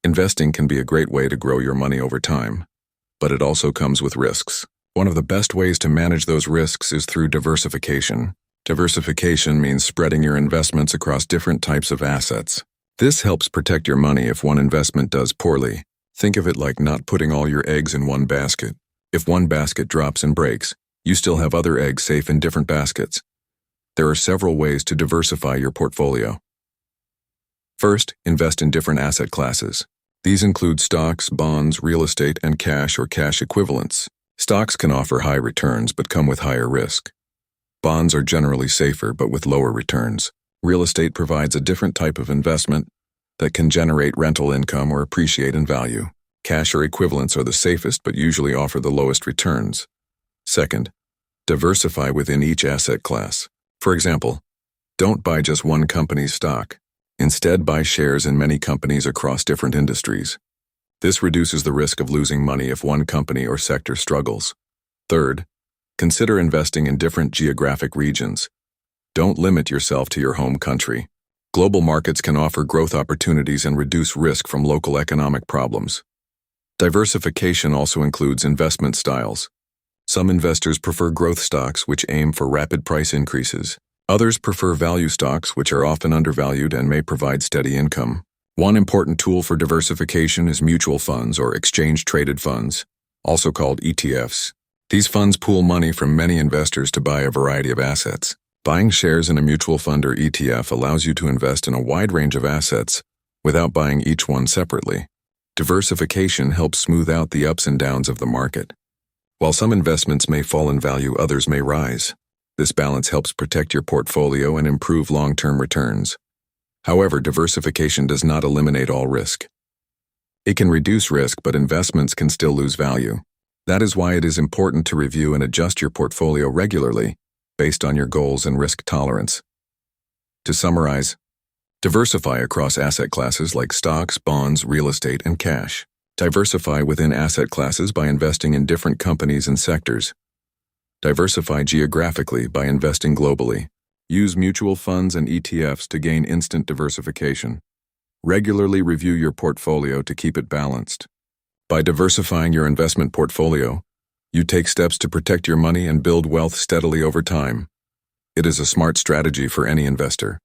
Investing can be a great way to grow your money over time, but it also comes with risks. One of the best ways to manage those risks is through diversification. Diversification means spreading your investments across different types of assets. This helps protect your money if one investment does poorly. Think of it like not putting all your eggs in one basket. If one basket drops and breaks, you still have other eggs safe in different baskets. There are several ways to diversify your portfolio. First, invest in different asset classes. These include stocks, bonds, real estate, and cash or cash equivalents. Stocks can offer high returns but come with higher risk. Bonds are generally safer but with lower returns. Real estate provides a different type of investment that can generate rental income or appreciate in value. Cash or equivalents are the safest but usually offer the lowest returns. Second, diversify within each asset class. For example, don't buy just one company's stock. Instead, buy shares in many companies across different industries. This reduces the risk of losing money if one company or sector struggles. Third, consider investing in different geographic regions. Don't limit yourself to your home country. Global markets can offer growth opportunities and reduce risk from local economic problems. Diversification also includes investment styles. Some investors prefer growth stocks, which aim for rapid price increases. Others prefer value stocks, which are often undervalued and may provide steady income. One important tool for diversification is mutual funds or exchange-traded funds, also called ETFs. These funds pool money from many investors to buy a variety of assets. Buying shares in a mutual fund or ETF allows you to invest in a wide range of assets without buying each one separately. Diversification helps smooth out the ups and downs of the market. While some investments may fall in value, others may rise. This balance helps protect your portfolio and improve long-term returns. However, diversification does not eliminate all risk. It can reduce risk, but investments can still lose value. That is why it is important to review and adjust your portfolio regularly based on your goals and risk tolerance. To summarize, diversify across asset classes like stocks, bonds, real estate, and cash. Diversify within asset classes by investing in different companies and sectors. Diversify geographically by investing globally. Use mutual funds and ETFs to gain instant diversification. Regularly review your portfolio to keep it balanced. By diversifying your investment portfolio, you take steps to protect your money and build wealth steadily over time. It is a smart strategy for any investor.